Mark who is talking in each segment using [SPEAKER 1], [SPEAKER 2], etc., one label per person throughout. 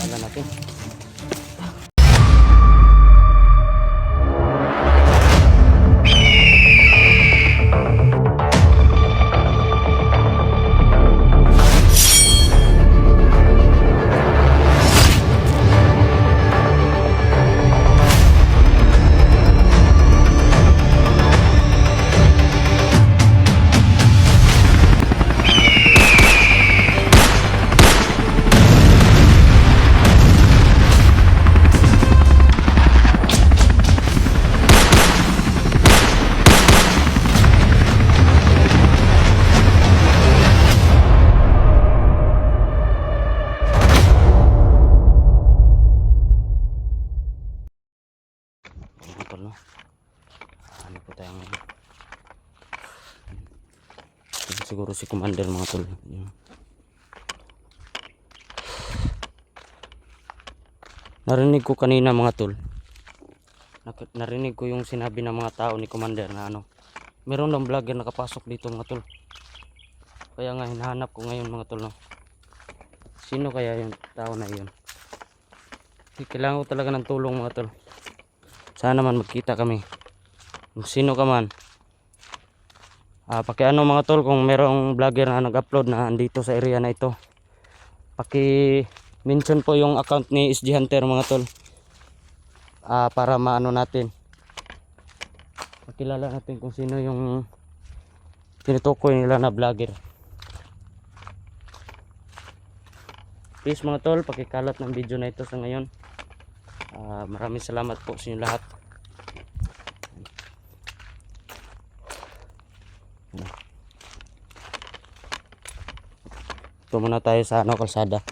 [SPEAKER 1] pangalan natin. No? Ano po tayo ngayon? Siguro si Commander mga tol. Narinig ko kanina mga tol. Narinig ko yung sinabi ng mga tao ni Commander na meron lang vlogger nakapasok dito mga tol. Kaya nga hinahanap ko ngayon mga tol. No? Sino kaya yung tao na yun? Kailangan ko talaga ng tulong mga tol. Sana man magkita kami. Kung sino ka man. Pakiano mga tol kung merong vlogger na nag-upload na andito sa area na ito. Paki-mention po yung account ni SG Hunter mga tol. Para maano natin. Makilala natin kung sino yung tinutukoy nila na vlogger. Please mga tol, pakikalat ng video na ito sa ngayon. Maraming salamat po sa inyo lahat. Ito muna tayo sa kalsada.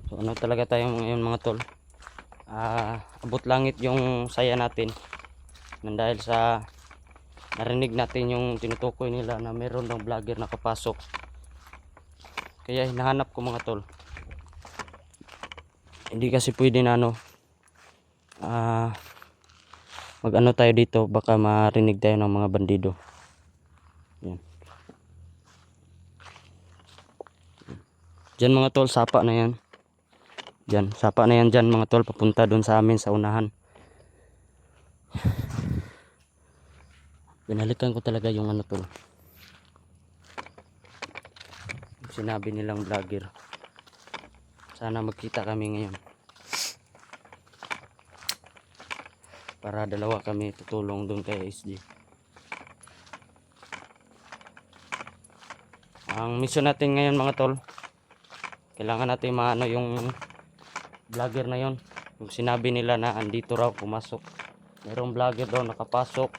[SPEAKER 1] So talaga tayo ngayon mga tol. Abot langit yung saya natin. Dahil sa narinig natin yung tinutukoy nila na meron ng vlogger na kapasok. Kaya hinahanap ko mga tol. Hindi kasi pwede na mag tayo dito, baka marinig tayo ng mga bandido. Yan. Diyan mga tol, sapa na yan. Diyan, sapa na yan dyan mga tol, papunta doon sa amin sa unahan. Binalikan ko talaga yung tol. Sinabi nilang vlogger. Sana magkita kami ngayon. Para dalawa kami tutulong doon kay SG. Ang mission natin ngayon mga tol, kailangan natin maano yung vlogger na yon. Yung sinabi nila na andito raw pumasok. Merong vlogger daw nakapasok.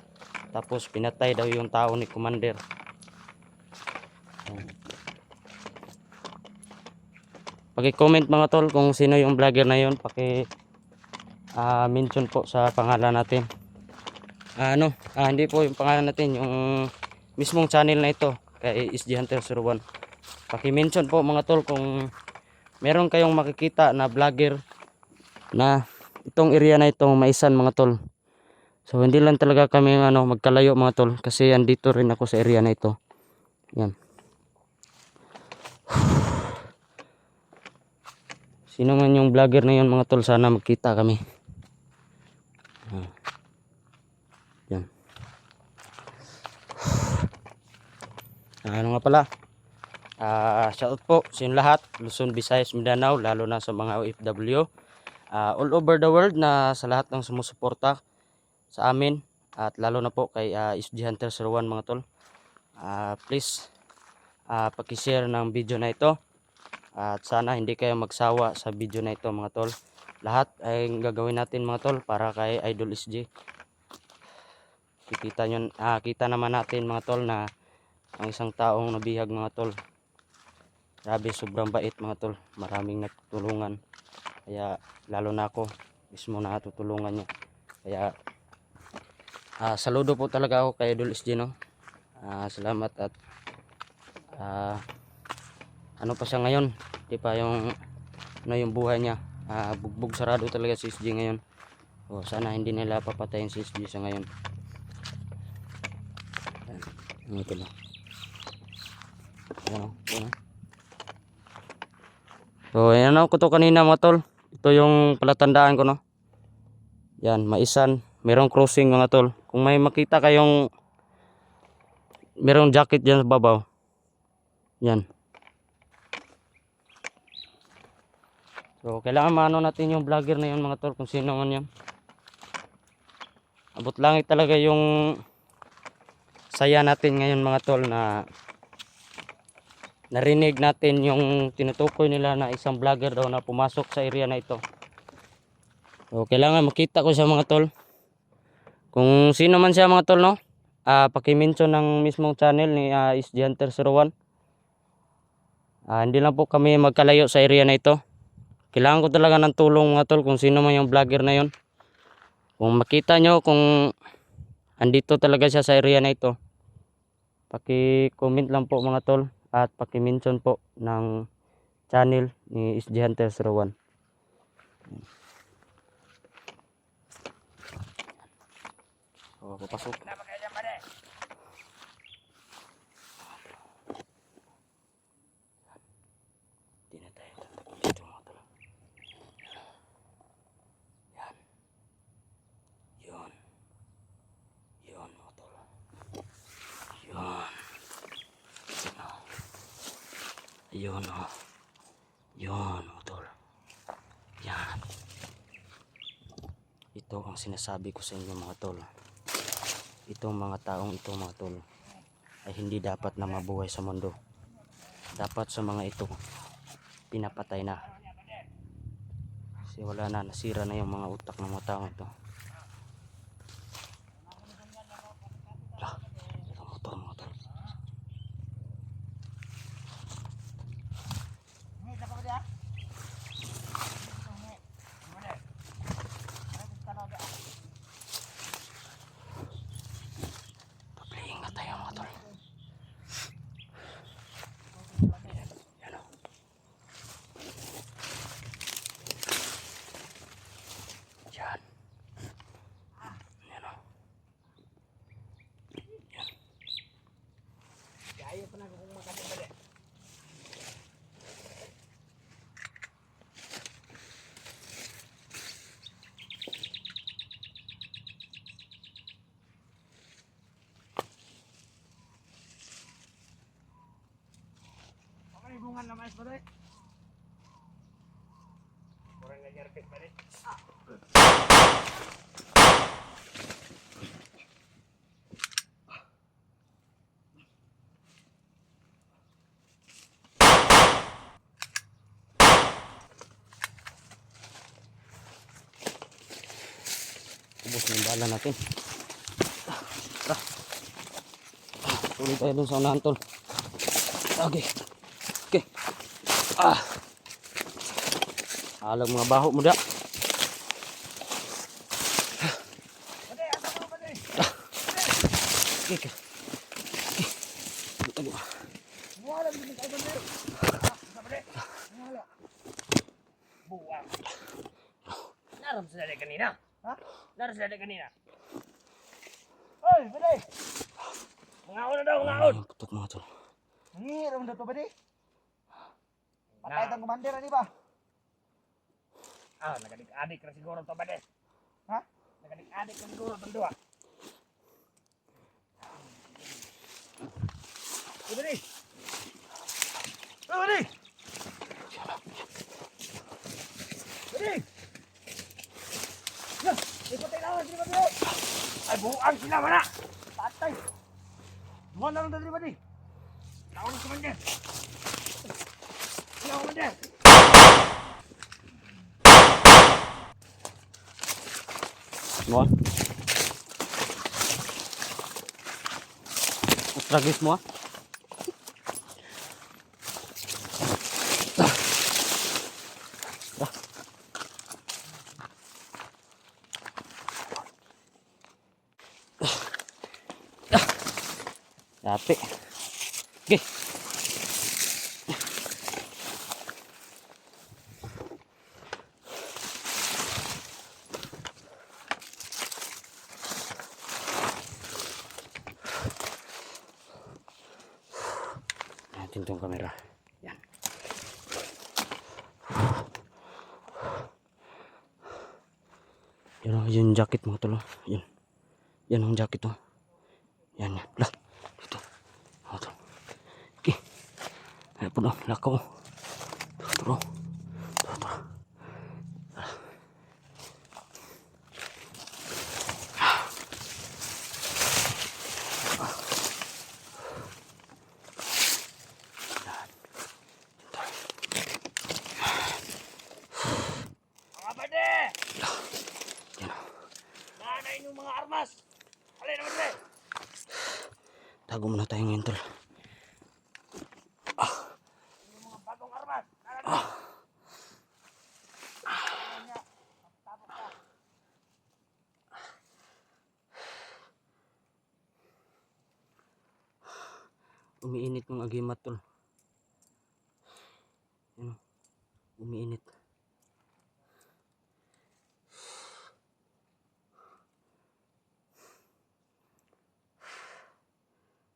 [SPEAKER 1] Tapos pinatay daw yung tao ni Commander. Paki-comment mga tol kung sino yung vlogger na yon. Mention po sa pangalan natin. Hindi po yung pangalan natin, yung mismong channel na ito kay SG Hunter 01. Paki-mention po mga tol kung meron kayong makikita na vlogger na itong area na itong Maisan mga tol. So hindi lang talaga kami magkalayo mga tol, kasi andito rin ako sa area na ito. Yan. Sino man yung vlogger na yun mga tol, sana magkita kami. Yan. Nga pala. Shoutout po sa inyo lahat, Luzon, Visayas, Mindanao, lalo na sa mga OFW. All over the world na sa lahat ng sumusuporta sa amin, at lalo na po kay SG Hunter 01 mga tol. Please paki-share ng video na ito. At sana hindi kayo magsawa sa video na ito mga tol. Lahat ay gagawin natin mga tol para kay Idol SG. Kita naman natin mga tol na ang isang taong nabihag mga tol. Grabe, sobrang bait mga tol. Maraming natutulungan. Kaya lalo na ako mismo natutulungan niya. Kaya saludo po talaga ako kay Idol SG no. Salamat. At ano pa siya ngayon, di pa yung buhay niya, bugbog sarado talaga si SG ngayon. Sana hindi nila papatayin si SG sa ngayon. Ito na. Ayan. So ayan ko to kanina mga tol. Ito yung palatandaan ko, no. Yan, maisan. Merong crossing mga tol. Kung may makita kayong merong jacket dyan sa babaw. Yan. So kailangan maano natin yung vlogger na yun mga tol, kung sino man yan. Abot langit talaga yung saya natin ngayon mga tol, na narinig natin yung tinutukoy nila na isang vlogger daw na pumasok sa area na ito. So kailangan makita ko siya mga tol. Kung sino man siya mga tol, no, paki-mention ng mismong channel ni SG Hunter 01. Hindi lang po kami magkalayo sa area na ito. Kailangan ko talaga ng tulong mga tol, kung sino man yung vlogger na yon. Kung makita nyo kung andito talaga siya sa area na ito, paki-comment lang po mga tol, at paki-mention po ng channel ni SG Hunter 01. Oh, papasok. Di na tayo tatapos dito mga tol. Yan. Yun. Yun mga tol. Yun. Yun o. Yun mga tol. Yan. Ito ang sinasabi ko sa inyo mga tol. Itong mga taong ito mga tol ay hindi dapat na mabuhay sa mundo. Dapat sa mga ito pinapatay na. Kasi wala na, nasira na yung mga utak ng mga taong ito. Ito motor mga tol. Pagplaying na tayo mga tol. Yan o. Yan. Yan o. Yan. Kaya pa na kung makatibali. Bungan na mais ba rin? Kurang nga jarpit ba rin? Ubus na yung bala natin. Tuloy tayo dun sa unahan tol. Okay. Okay. Alag mga baho mo da. Okay.
[SPEAKER 2] Naram sila dari kanina. Ha? Naram sila dari kanina. Hoy, Bade! Mangaon na daw, mangaon!
[SPEAKER 1] Putot mga tol.
[SPEAKER 3] Ngiram na to ba di? Patay tang komander ani ba?
[SPEAKER 2] Nagadik-adik na siguro to, Bade.
[SPEAKER 3] Ha?
[SPEAKER 2] Nagadik-adik na siguro itong dua. Hoy, Bade! Hoy, Bade! Bade! Ya, ipatay lawan sila, Bade! Ay, buang sila, mana! Patay! Duman na lang dali, Bade! Lawan ng komander! Sila, komander!
[SPEAKER 1] Mo. Tragis mo. Dati. Okay. natin tong camera. Yan. Yan o, yung jacket mga tol. Yan. Yan ang jacket o. Yan yan. Lah. Dito. Mga tol. Okay. Ayan po na. Lakaw. Turo. Turo.
[SPEAKER 2] Mga bade!
[SPEAKER 1] Yan o.
[SPEAKER 2] Nanay ng mga armas! Alin naman bade!
[SPEAKER 1] Tago muna tayo ngayon tol.
[SPEAKER 2] Yung mga bagong armas!
[SPEAKER 1] Umiinit yung agimat tol. Yan o. Umiinit.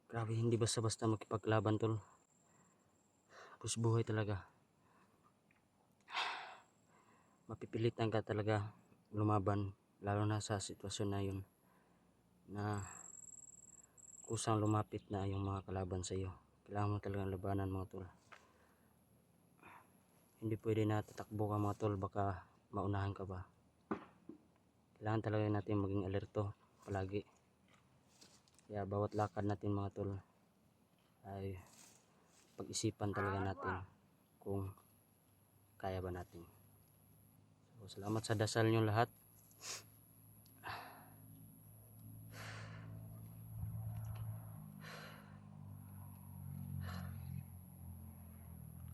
[SPEAKER 1] Grabe, hindi basta-basta makipaglaban tol. Tapos buhay talaga. Mapipilitan ka talaga lumaban. Lalo na sa sitwasyon na yun. Na kusang lumapit na yung mga kalaban sa iyo. Kailangan mo talagang labanan mga tol. Hindi pwede na tatakbo ka mga tol. Baka maunahan ka ba. Kailangan talaga natin maging alerto palagi. Kaya bawat lakad natin mga tol ay pag-isipan talaga natin kung kaya ba natin. So, salamat sa dasal nyo lahat.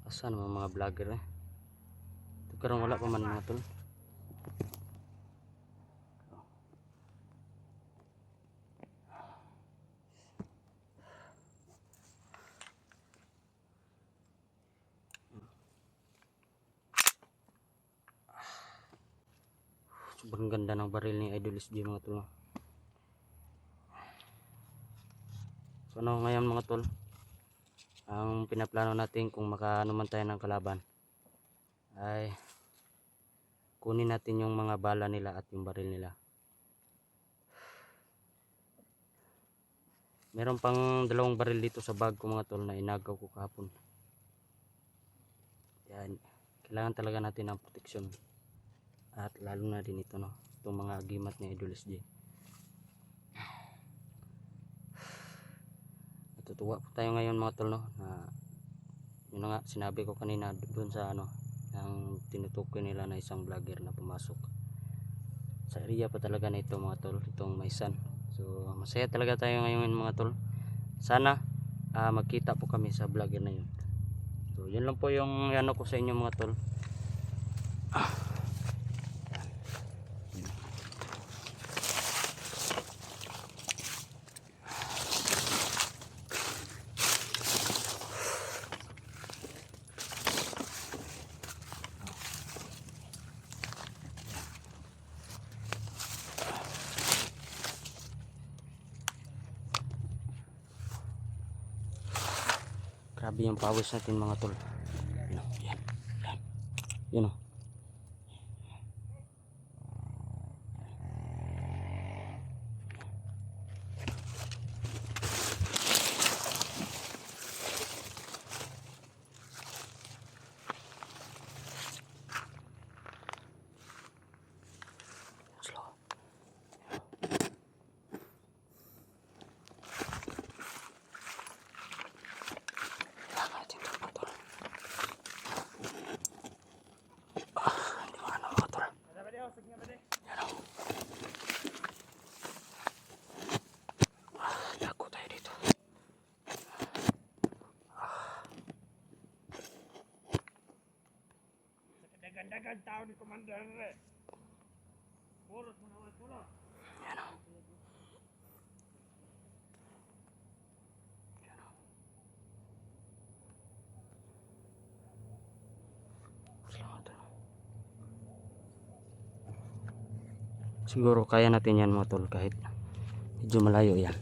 [SPEAKER 1] Asan mga vlogger eh? Ito karong wala pa man mga tol. Sobrang ganda ng baril ni Idol SG mga tol. So ano ngayon mga tol, ang pinaplano natin kung makaano man tayo ng kalaban ay kunin natin yung mga bala nila at yung baril nila. Meron pang 2 baril dito sa bag ko mga tol na inagaw ko kahapon. Yan, kailangan talaga natin ng proteksyon. At lalo na din ito no, itong mga agimat ni Idol SG. Natutuwa po tayo ngayon mga tol no, na yun nga sinabi ko kanina doon sa ano, ang tinutukoy nila na isang vlogger na pumasok sa area pa talaga na ito mga tol, itong Maysan. So masaya talaga tayo ngayon mga tol. Sana magkita po kami sa vlogger na yun. So yun lang po yung ano ko sa inyo mga tol. Grabe yung pawis natin mga tol. Yun o, yan. Yun o. Slow. Lago tayo dito.
[SPEAKER 2] Dagan-dagan tao ni Commander eh. Purot mo naman pulo.
[SPEAKER 1] Yan o. Siguro kaya natin yan mga tol kahit medyo malayo yan.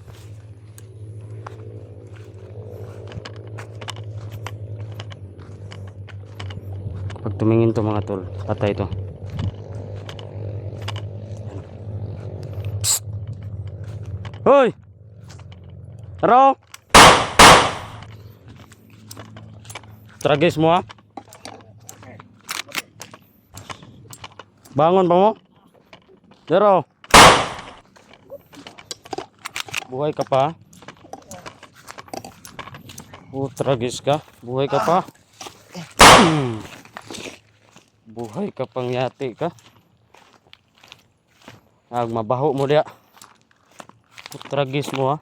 [SPEAKER 1] tumingin to mga tol. Patay to. Psst. Hoy! Taro! Tragis mo ha? Bangon pa mo? Taro! Buhay ka pa? Tragis ka? Buhay ka pa? Buhay ka pang yati ka? Mabaho mo dia. Tragis mo ha?